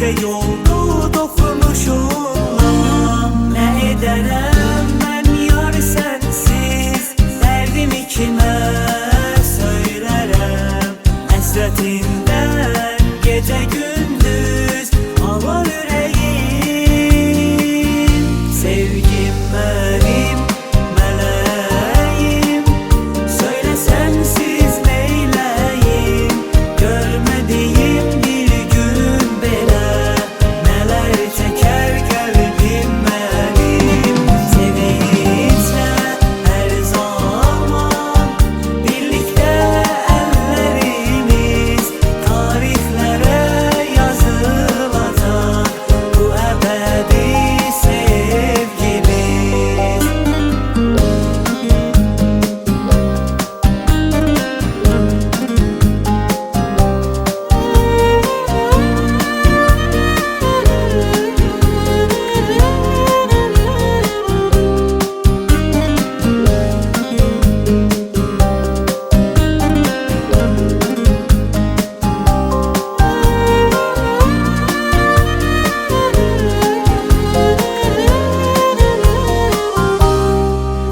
şey oldu dokunuşunla. Ne ederim ben yar sensiz, derdimi kime söylerim? Hasretinden gece gündüz ağlar yüreğim. Sevgim benim meleğim, söyle sensiz neyleyim? Görmediğim bir gün bile neler çeker kalbim benim. Sevinçle her zaman birlikte ellerimiz tarihlere yazılacak, bu ebedi sevgimiz.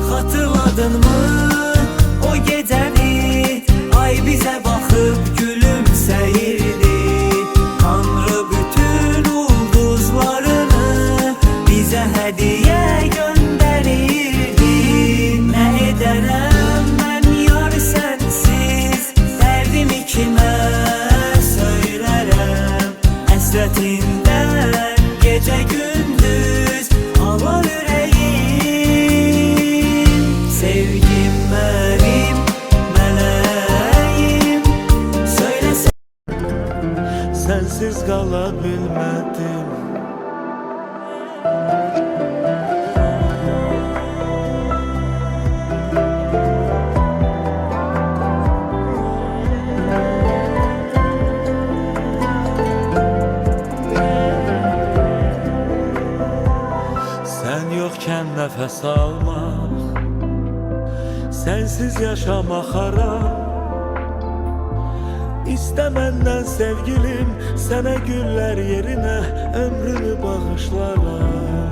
Hatırladın mı o gecəni? Ay bize bakıp gülümseyirdi. Tanrı bütün ulduzlarını bize hediye gönderirdi. Ne ederim ben yar sensiz, derdimi kime söylerim? Hasretinden gece gündüz ağlar yüreğim. Sevgim benim meleğim, söyle Sensiz kalabilmedim. Sen yokken nefes almak, sensiz yaşamak haram. İstemenden sevgilim, sana güller yerine ömrümü bağışlarım.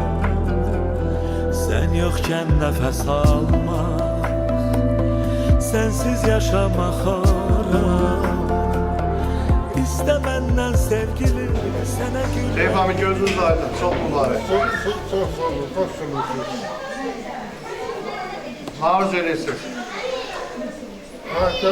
Sen yokken nefes almak, sensiz yaşamak haram. İstemenden sevgilim, sana güller... Şeyh Hamid gözünüz aydın, çok mübarek. Çok sağ olun, çok sağ olun. Maruz eylesin. Hatta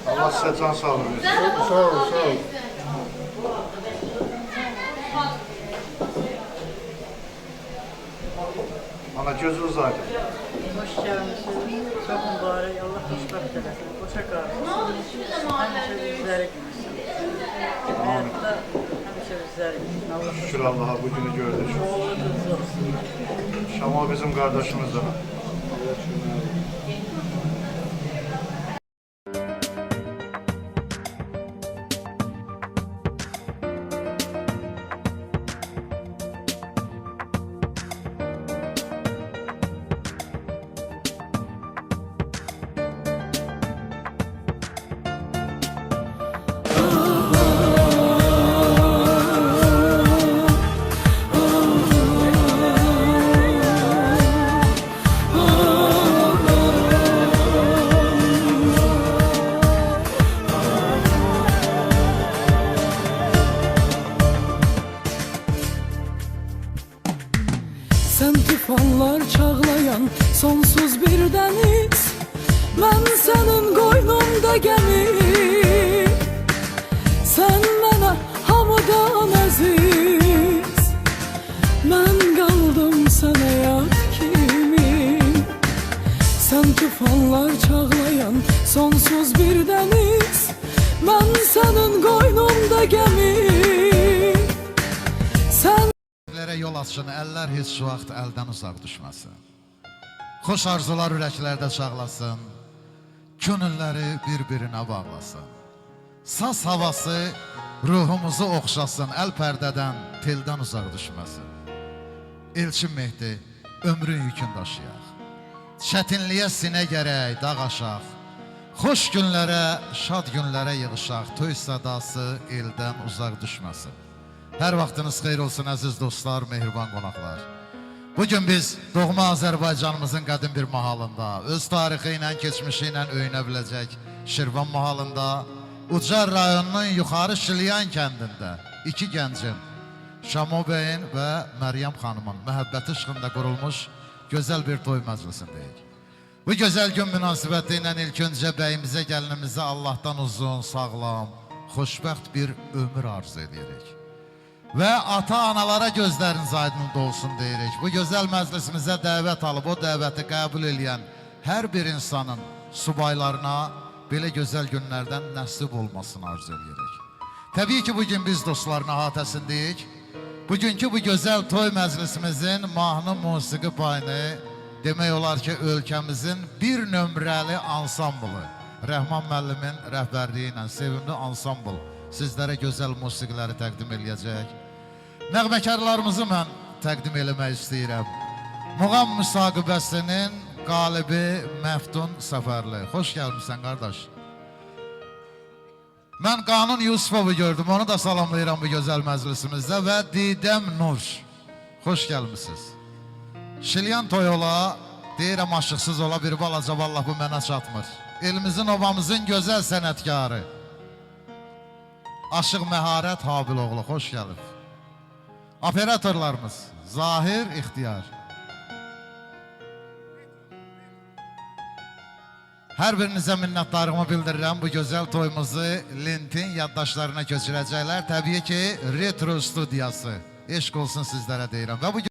Allah size can sağlığı versin. sağ ol, sağ ol. Ana gözünüz aydın. Hoş gelmişsiniz. Çok mübarek. Allah hoşbaht eylesin. Boşa kalmasın. Hemşe bizleri gülsün. Hayatta hemşe bizleri gülsün. Allah Şükür Allah'a bu günü gördük. oğlu kızı olsun. Şamal bizim kardeşimizden. Sen tufanlar çağlayan sonsuz bir deniz, ben senin koynumda gemi. Sen bana hamıdan aziz, ben kaldım sana yad kimi. Sen tufanlar çağlayan sonsuz bir deniz, ben senin koynumda gemi. Sen yol açsın, əllər heç vaxt əldən uzaq düşməsin. Xoş arzular ürəklərdə çağlasın, könülləri bir-birinə bağlasın. Saz havası ruhumuzu oxşasın, əl pərdədən, teldən uzaq düşməsin. Elçin Mehdi, ömrün yükün daşıyaq. çətinliyə sinə gərək dağ aşaq. Xoş günlərə, şad günlərə yığışaq. Toy sadası eldən uzaq düşməsin. Hər vaxtınız xeyir olsun əziz dostlar, mehriban qonaqlar. Bugün biz doğma Azərbaycanımızın qədim bir mahalında, öz tarixi ilə, keçmişi ilə öyünə biləcək Şirvan mahalında, Ucar rayonunun yuxarı Şilyan kəndində iki gəncin, Şamo bəyin və Məryəm xanımın məhəbbəti işğında qurulmuş gözəl bir toy məclisindəyik. Bu gözəl gün münasibəti ilə ilk öncə bəyimizə, gəlinimizə Allahdan uzun, sağlam, xoşbəxt bir ömür arzu edirik. Və ata-analara gözləriniz aydın olsun deyirik. Bu gözəl məclisimizə dəvət alıb, o dəvəti qəbul edən hər bir insanın subaylarına belə gözəl günlərdən nəsib olmasını arzu edirik. Təbii ki, bugün biz dostların əhatəsindəyik. Bugünkü bu gözəl toy məclisimizin mahnı musiqi payını demək olar ki, ölkəmizin bir nömrəli ansamblı, Rəhman müəllimin rəhbərliyi ilə sevimli ansambl sizlərə gözəl musiqiləri təqdim eləyəcək. Nəğməkarlarımızı mən təqdim eləmək istəyirəm. Muğam müsaqibəsinin qalibi Məftun Səfərli. Xoş gəlmişsən, qardaş. Mən Qanun Yusufovu gördüm, onu da salamlayıram bu gözəl məclisimizdə və Didəm Nur. Xoş gəlmişsiniz. Şilyan toy ola, deyirəm aşıqsız ola bir balaca, vallah bu mənə çatmır. Elimizin, obamızın gözəl sənətkarı. Aşıq Məharət Habiloğlu, xoş gəlib. Operatorlarımız Zahir İxtiyar. Hər birinizə minnətdarımı bildirirəm. Bu gözəl toyumuzu Lintin yaddaşlarına köçürəcəklər. Təbii ki, Retro Studiyası. Eşq olsun sizlərə deyirəm. Və bu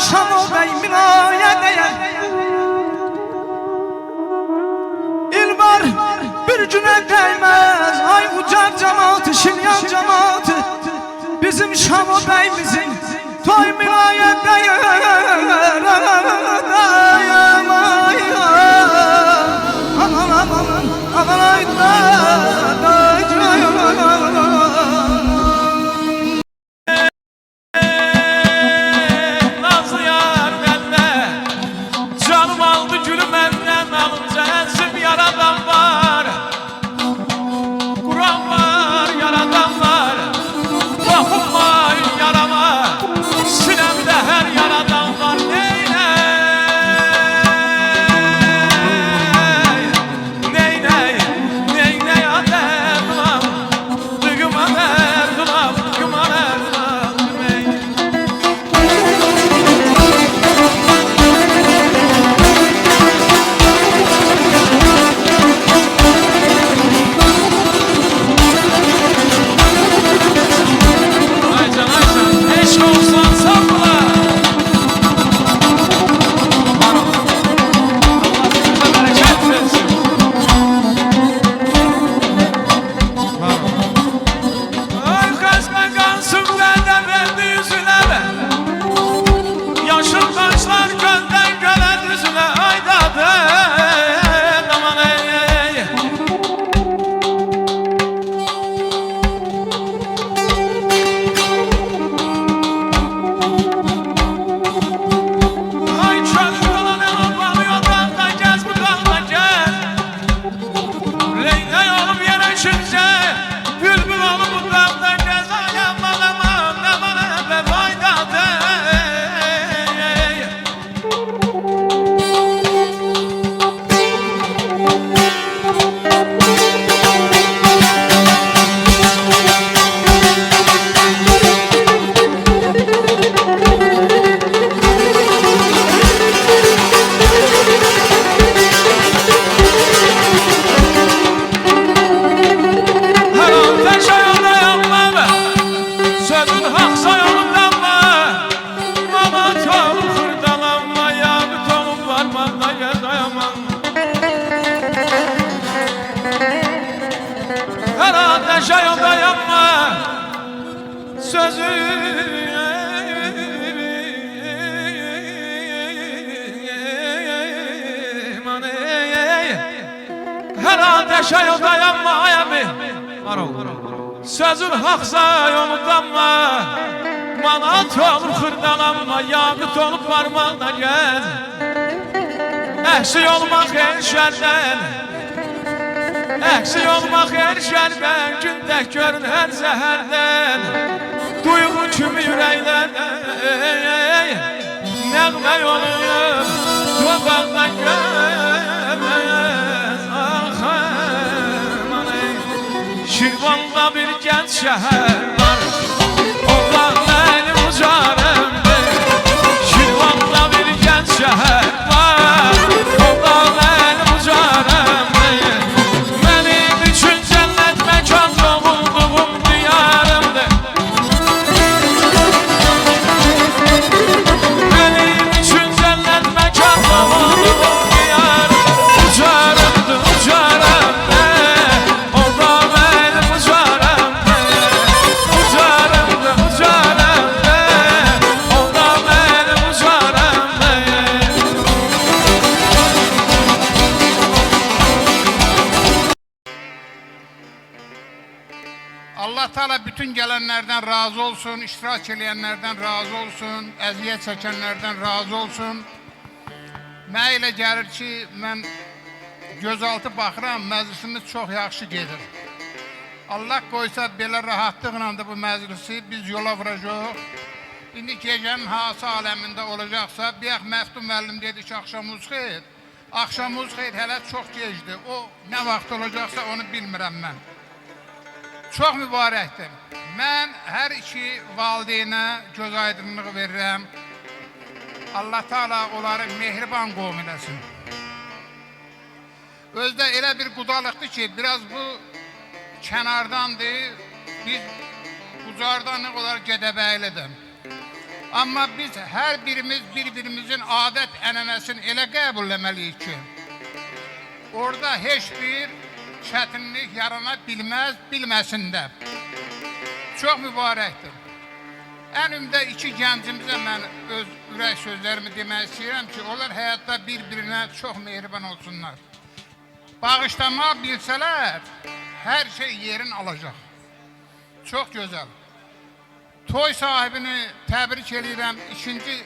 Şamo bey minaya değer İlbar bir güne değmez ay ucar cemaati şilyan cemaati bizim Şamo beyimizin toy minaya değer Nazlı yar bende, canım aldı gülüm benden alınca ezim yaradan var. Kur'an var yaradan var, dokunmayın yarama, sinemde her yaradan var. Neyney ademam, dıgıma derdumam, gıma derdumam, neyney. Aycan eşk olsan sabla. Allah size bereket versin. Ay kaçma kansın benden verdi yüzüne be. Yaşıl kaşlar gölden göle düzüne aydadı. Aman ey. Ay çölü dolanıyor bağlıyor dağda gez bu dağda gez. Leylek olup yere çıkça bülbül olup bu dağda gez. Ay aman aman aman be faydadı. Her an teşe yolda yapma be, sözün haksa yolundanma. Mama tavuk hırdalanma, yağı tavuk varmanda gezayamam. Her an teşe yolda yapma, sözün her ateşe yolda yanma ayami. Sözün haksa yolundanma, manat olur hırdalanma, yağıt olup varmanda gez. Ehsi olmak her şerden, ehsi olmak her şerden, günde görün her zehərdən. Duygu kimi yüreğlerden, nəğmə yoluyum, yoldan görmez. Ah aman ey. Şirvanda bir genç şehir var, oradan benim ucarımdır. Şirvanda bir genç şehir var, oradan benim ucarımdır. Benim için cennet mekan doğulduğum diyarımdır. Benim için cennet mekan doğulduğum diyarımdır. Ucarımdır, ucarımdır, oradan benim ucarımdır. Ucarımdır, ucarımdır, oradan benim ucarımdır. Allah Teala bütün gelenlerden razı olsun, iştirak edenlerden razı olsun, eziyet çekenlerden razı olsun. Mənə elə gəlir ki, mən gözaltı baxıram, məclisimiz çox yaxşı gedir. Allah qoysa belə rahatlıqla da bu məclisi biz yola vuracaq. İndi gecənin hansı aləmində olacaqsa, bir yax Məftun müəllim dedi ki, axşamınız xeyir. Axşamınız xeyir, hələ çox gecdir. O nə vaxt olacaqsa onu bilmirəm mən. Çox mübarəkdir. Mən hər iki valideynə göz aydınlığı verirəm. Allah Teala onları mehriban qovm eləsin. Özdə elə bir qudalıqdır ki, biraz bu kənardandır. Biz ucardan ne kadar Gədəbəylidir. Amma biz hər birimiz bir-birimizin adət ənənəsini elə qəbulləməliyik ki, orada heç bir çətinlik yarana bilməz, bilməsin də. Çox mübarəkdir. Ən ümdə iki gəncimizə mən öz ürək sözlərimi demək istəyirəm ki, onlar həyatda bir-birinə çox mehriban olsunlar. Bağışlama bilsələr, hər şey yerin alacaq. Çox gözəl. Toy sahibini təbrik edirəm. İkinci,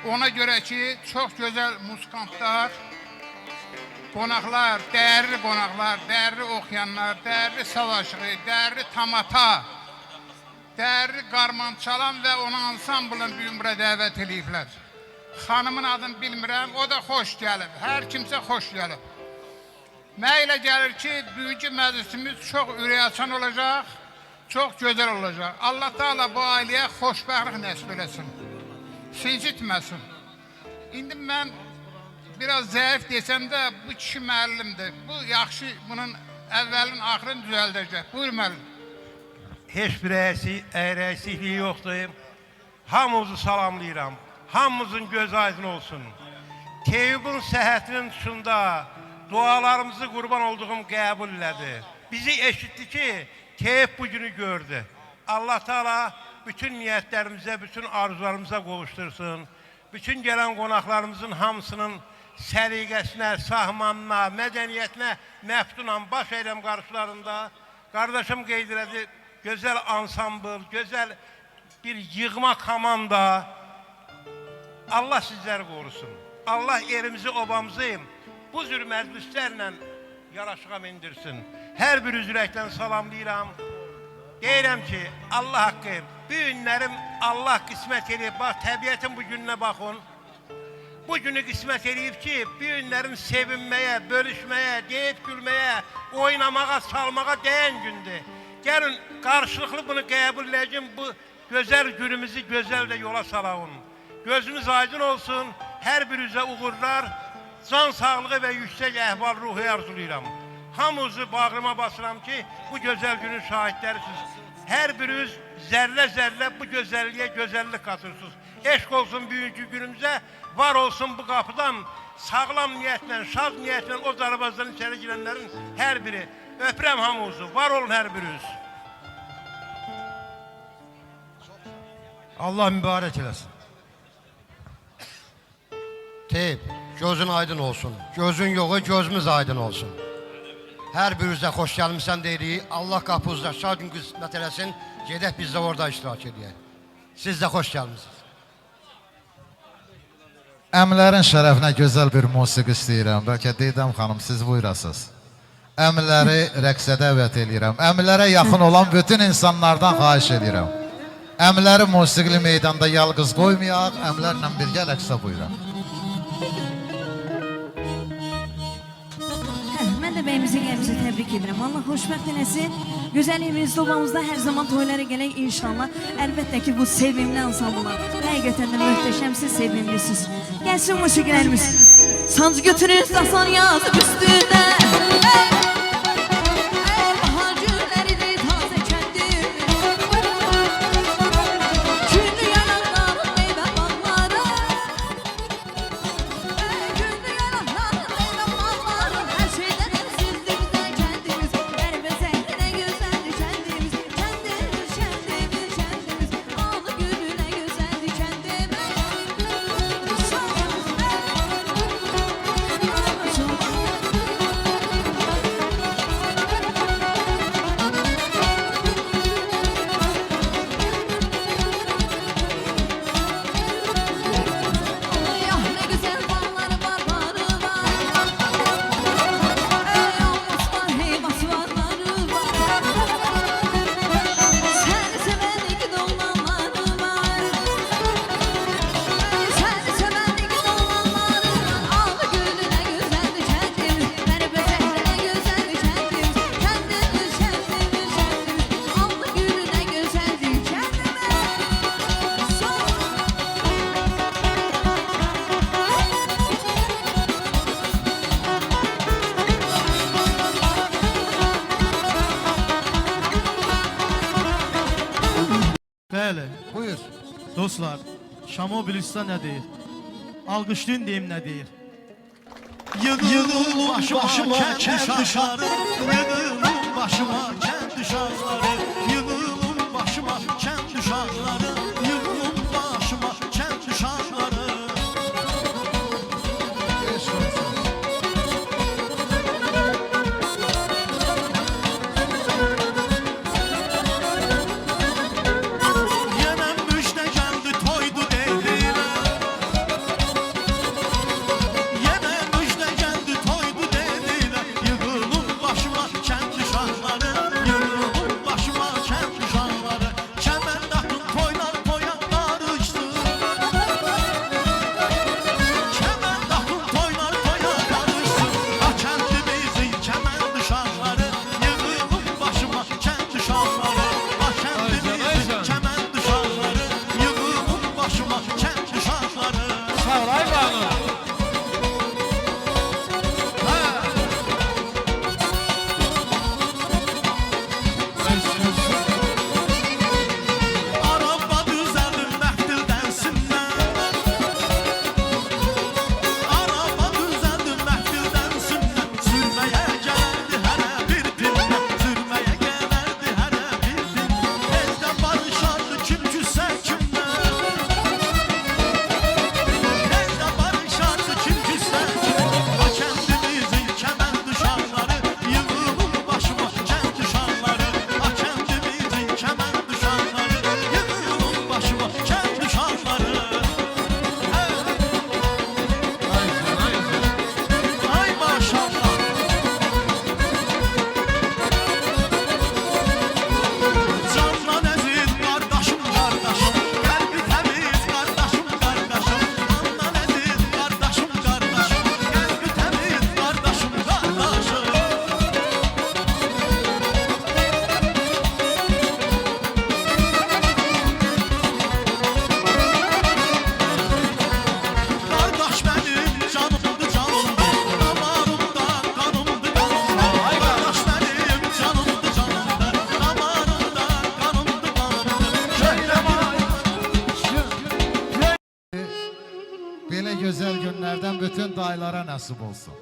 ona görə ki, çox gözəl musikantlar, qonaqlar, dəyərli qonaqlar, dəyərli oxuyanlar, dəyərli savaşığı, dəyərli tamata, dəyərli qarman çalan və ona ansamblın bugün dəvət ediblər. Xanımın adını bilmirəm, o da xoş gəlib. Hər kimsə xoş gəlib. Mənə elə gəlir ki, bugünkü məclisimiz çox ürəkaçan olacaq, çox gözəl olacaq. Allah Teala bu ailəyə xoşbəxtlik nəsib eləsin, sincitməsin. İndi mən biraz zəif desəm də bu kişi müəllimdir. Bu yaxşı, bunun əvvəlin axırını düzəldəcək. Buyur müəllim. Heç bir əyrəksikliyi yoxdur. Hamınızı salamlayıram. Hamımızın göz aydın olsun. Teyyubun səhhətinin dışında dualarımızı qurban olduğum qəbul elədi. Bizi eşitdi ki, Teyyub bu günü gördü. Allah Teala bütün niyyətlərimizə, bütün arzularımıza qovuştursun. Bütün gələn qonaqlarımızın hamısının səliqəsinə, sahmanına, mədəniyyətinə məftunan baş eyləm qarşılarında qardaşım qeyd elədi, gözəl ansambl, gözəl bir yığma komanda. Allah sizləri qorusun. Allah elimizi, obamızı bu cür məclislərlə yaraşığa mindirsin. Hər bir üzrəkdən salamlayıram. Deyirəm ki, Allah haqqı, bu günlərim Allah qismət edib, bax, təbiətin bu gününə baxın. Bu günü qismət edib ki, bu günlərin sevinməyə, bölüşməyə, deyib gülməyə, oynamağa, salmağa dəyən gündür. Gəlin, qarşılıqlı bunu qəbul edəcəm, bu gözəl günümüzü gözəl də yola salağın. Gözümüz aydın olsun, hər bir üzə uğurlar, can sağlığı və yüksək əhval-ruhu arzulayıram. Hamınızı bağrıma basıram ki, bu gözəl günün şahidlərisiniz. Hər biriniz zərlə-zərlə bu gözəlliyə gözəllik qatırsınız. Eşq olsun bugünkü günümüzə, var olsun bu qapıdan sağlam niyyətlə, şad niyyətlə o darabazdan içəri girənlərin hər biri. Öpürəm hamınızı, var olun hər biriniz. Allah mübarək eləsin. Teyyub, gözün aydın olsun. Gözün yoxu, gözümüz aydın olsun. Hər birinizə xoş gəlmişsən deyirik. Allah qapınızda şad gün qismət eləsin. Gedək biz də orada iştirak edək. Siz də xoş gəlmişsiniz. Əmlərin şərəfinə gözəl bir musiqi istəyirəm. Bəlkə Deydəm xanım, siz buyurasınız. Əmləri rəqsə dəvət edirəm. Əmlərə yaxın olan bütün insanlardan xahiş edirəm. Əmləri musiqili meydanda yalqız qoymayaq, əmlərlə birgə rəqsə buyuram. Mən də bəyimizin gəlimizi təbrik edirəm. Allah xoşbəxt eləsin. Gözəlliyimiz, dobamızda hər zaman toylara gələk inşallah. Əlbəttə ki, bu sevimli ansamblar. Həqiqətən də möhtəşəmsiz, sevimlisiz. Gəlsin musiqilərimiz. Sancı götürür, dasan yazıb üstündə. Bəli, Buyur. dostlar, Şamo bilirsə nə deyir? Alqışlayın deyim nə deyir? Yığılım başıma kənd dışarı, yığılım başıma kənd dışarıları, yığılım başıma kənd dışarıları, yığılım başıma kənd dışarıları. Yenə müjdə gəldi, toydu dedilər. Yenə müjdə gəldi, toydu dedilər. Yığılım başıma kənd dışarıları, yığılım başıma kənd dışarıları. Kəmənd atın toylar toya qarışdı. Kəmənd atın toylar toya qarışdı. A kəndimizin kəmənd dışarıları, yığılım başıma kənd dışarıları. A kəndimizin kəmənd dışarıları, yığılım başıma kənd dışarıları. Sağ ol, ay qanun. Araba düzəldim məhdildənsindən. Araba düzəldim məhdildənsindən. Sürməyə gələrdi hərə bir dindən. Sürməyə gələrdi hərə bir dindən. Tezdən barışardı kim küsə kimdən. Tezdən barışardı kim küsə kimdən. A kəndimizin kəmənd dışarıları, yığılım başıma kənd dışarıları. A kəndimizin kəmənd dışarıları, yığılım başıma kənd dışarıları. Ay maşallah. Candan əziz qardaşım, qardaşım, qəlbi təmiz qardaşım, qardaşım. Candan əziz qardaşım, qardaşım, qəlbi təmiz qardaşım, qardaşım. Qardaş mənim canımdı, canımdı, damarımda qanımdı, qanımdı. Qardaş mənim canımdı, canımdı, damarımda qanımdı, qanımdı. Belə gözəl günlərdən bütün dayılara nəsib olsun.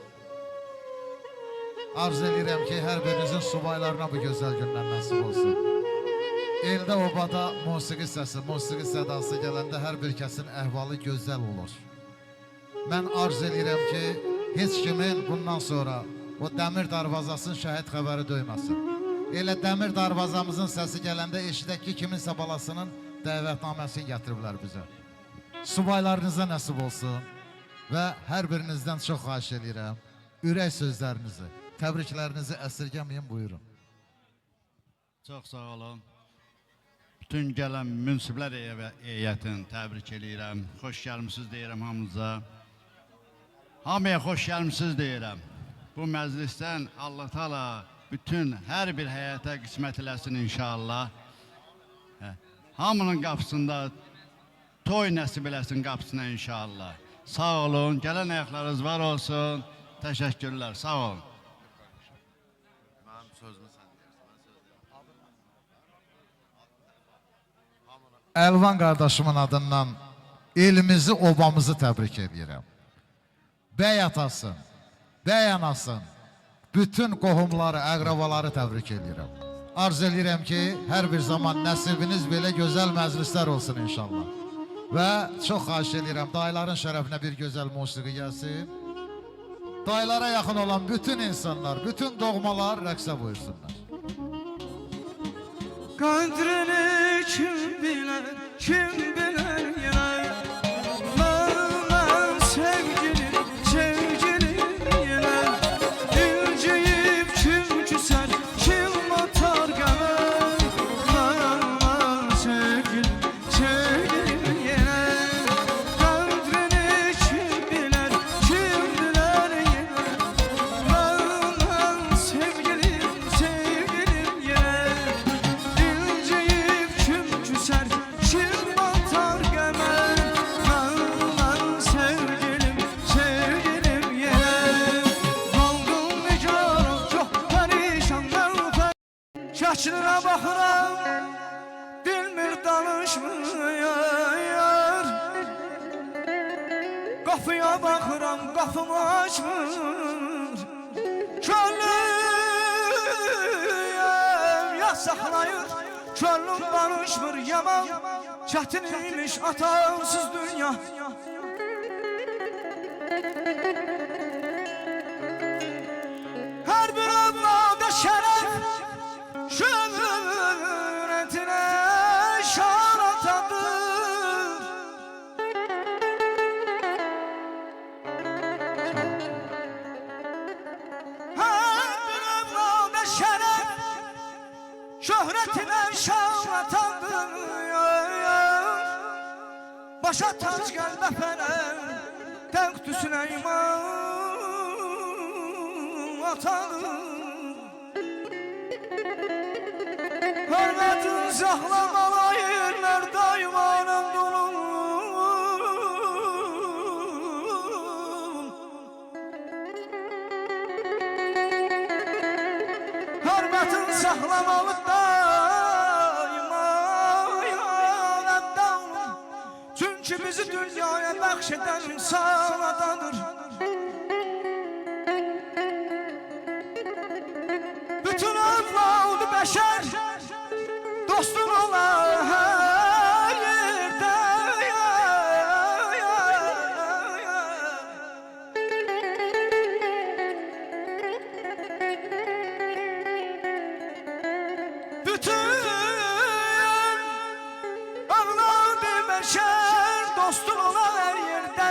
Arz edirəm ki, hər birinizin subaylarına bu gözəl günlər nəsib olsun. Eldə obada musiqi səsi, musiqi sədası gələndə hər bir kəsin əhvalı gözəl olur. Mən arz edirəm ki, heç kimin bundan sonra o dəmir darvazasının şəhid xəbəri döyməsin. Elə dəmir darvazamızın səsi gələndə eşidək ki, kiminsə balasının dəvətnaməsini gətiriblər bizə. Subaylarınıza nəsib olsun və hər birinizdən çox xahiş edirəm, ürək sözlərinizi, təbriklərinizi əsirgəməyin, buyurun. Çox sağ olun. Bütün gələn münsiblər heyətini təbrik edirəm. Xoş gəlmisiniz deyirəm hamınıza. Hamıya xoş gəlmisiniz deyirəm. Bu məclisdən Allah Taala bütün hər bir həyata qismət eləsin inşallah. Hamının qapısında toy nəsib eləsin qapısına inşallah. Sağ olun, gələn ayaqlarınız var olsun. Təşəkkürlər, sağ olun. Əlvan qardaşımın adından elimizi, obamızı təbrik edirəm. Bəy atasın, bəy anasın, bütün qohumları, əqrabaları təbrik edirəm. Arz edirəm ki, hər bir zaman nəsibiniz belə gözəl məclislər olsun inşallah. Və çox xahiş edirəm, dayıların şərəfinə bir gözəl musiqi gəlsin. Dayılara yaxın olan bütün insanlar, bütün doğmalar rəqsə buyursunlar. Qədrini kim bilər, kim bilər yenə. Mən sevgilim, sevgilim yenə. İnciyib kim küsər, kim atar qəmə. Mən sevgilim, sevgilim yenə. Qədrini kim bilər, kim bilər yenə. Mən sevgilim, sevgilim yenə. İnciyib kim küsər, kim atar qəmə. Mən sevgilim, sevgilim yenə. Qaldım nigaran, çox pərişan mən şəklinə baxıram, bilmir danışmıyor. Qapıya baxıram, qapımı açmır. Könlüm ya saxlayır, könlüm barışmır. Yaman çətin imiş atamsız dünya. Her bir evlada şeref şöhretine şaratadır. Her bir evlada şeref şöhretine şaratadır. Başa tac qəlbə fərəm Təqdü Süleyman atadır. Hörmətin saxlamalı yerlər dayımanın dolun. Hörmətin saxlamalı dayımanın dolun. Çünkü bizi dünyaya bəxş edən insanadandır. Bütün evladı bəşər dostun olar hər yerdə. Bütün evladı bəşər dostun olar hər yerdə.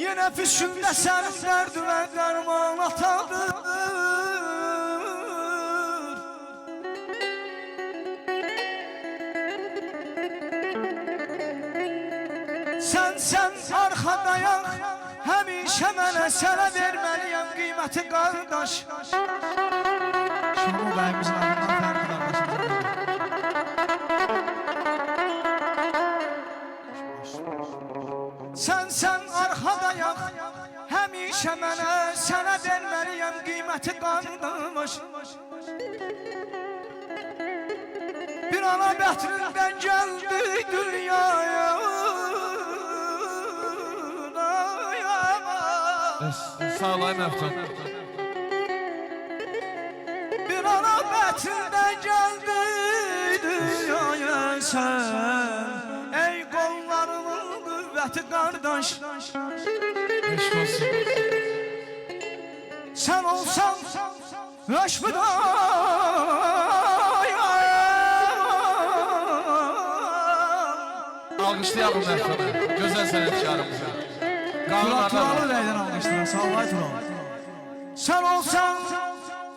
Yine füsünde sənin dərdinə dərman atadır. Sən arxadayaq, həmişə mənə sənə verməliyəm qiyməti qardaş. Şamil bəyimizin adından Fərdi qardaşımıza. Sən arxadayaq, həmişə mənə sənə verməliyəm qiyməti qardaş. Bir ana bətrindən gəldi dünyaya. Sağ olayım Əftan. Bir ana bətrindən gəldi dünyaya sən. Ey qollarımın qüvvəti qardaş. Eşq olsun. Sen olsan Raşmıda Alqışlayalım Əftanı. Gözəl sənətkarımıza. Turalı bəydən almışlar, sallay Turalı. Sen olsan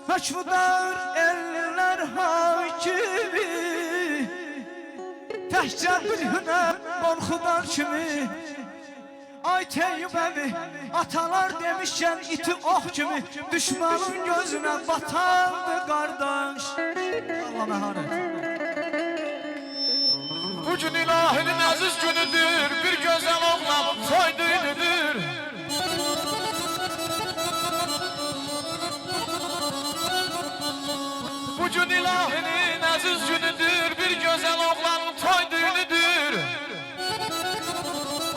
hökmüdar eller hakimi. Təhcə bir hünər qorxudar kimi. Ay Teyyub əmi, atalar demişkən iti ox kimi. Düşmanın gözünə batardı qardaş. Allah məharət. Bugün ilahinin əziz günüdür, bir gözəl oğlanın toy düyünüdür. Bugün ilahinin əziz günüdür, bir gözəl oğlanın toy düyünüdür.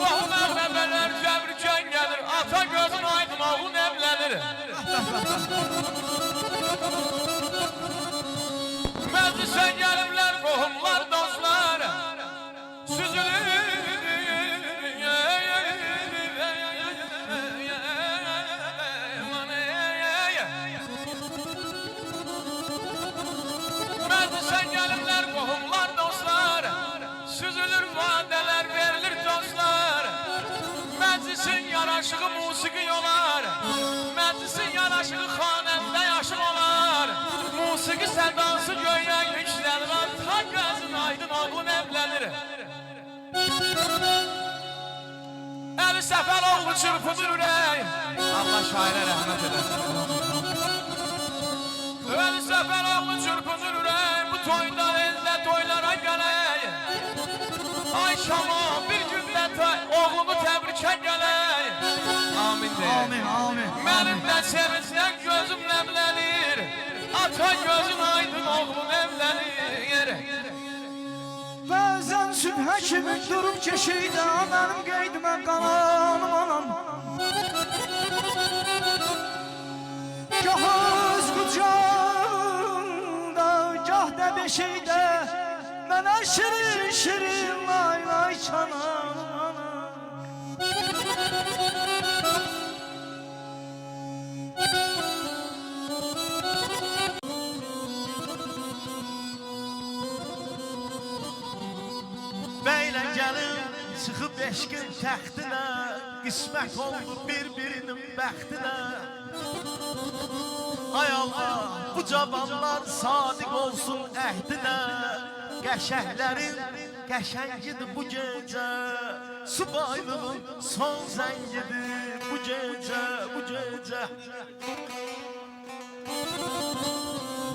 Oğul əvləbələr cəvrikən gəlir, ata gözün aydın oğul evlənir. Məclisə gəliblər qohumlar, dostlar, süzülür. Məclisə gəliblər qohumlar, dostlar, süzülür vadələr, verilir dostlar. Məclisin yaraşığı musiqi olar, məclisin yaraşığı xanəndə yaşıq olar. Musiqi sədası göyə yüksəlir, ata gözün aydın oğlun evlənir. Əli Səfər oğlu çırpıdır ürək, Allah şairə rəhmət edəsin. Əli Səfər oğlu çırpıdır ürək, bu toyda eldə toylara gələk. Ay Şamo bir gündə oğlumu təbrikə gələk. Amin deyək. Amin, amin. Mənim də sevincdən gözüm nəmlənir, ata gözün aydın oğlum evlənir. Bəzən süt süd həkimi durub keşiydə mənim qeydimə qalanım anam. Gah öz qucağında, gah da beşikdə mənə şirin şirin lay lay çalan anam. Beylə gəlin çıxıb eşqin təxtinə, qismət oldu bir-birinin bəxtinə. Ay Allah, bu cavanlar sadiq olsun əhdinə. Qəşəhlərin qəşəngidir bu gecə, subaylığın son zəngidir bu gecə, bu gecə.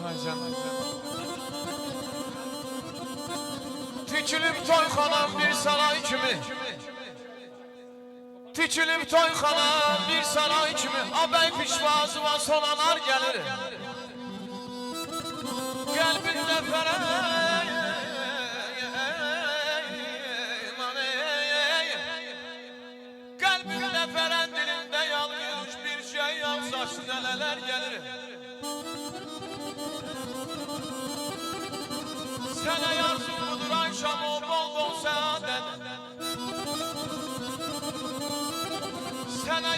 Ay canım. Tikilib toyxanam bir saray kimi, tikilib toyxanam bir saray kimi, abəy pişvazıma solanar gəlir. Qəlbində fərəy, qəlbində fərən dilində yalqış bir şey yalsaçlı nələr gəlir. Sənə yarzumudur Ayşam o bol bol səadət. Sənə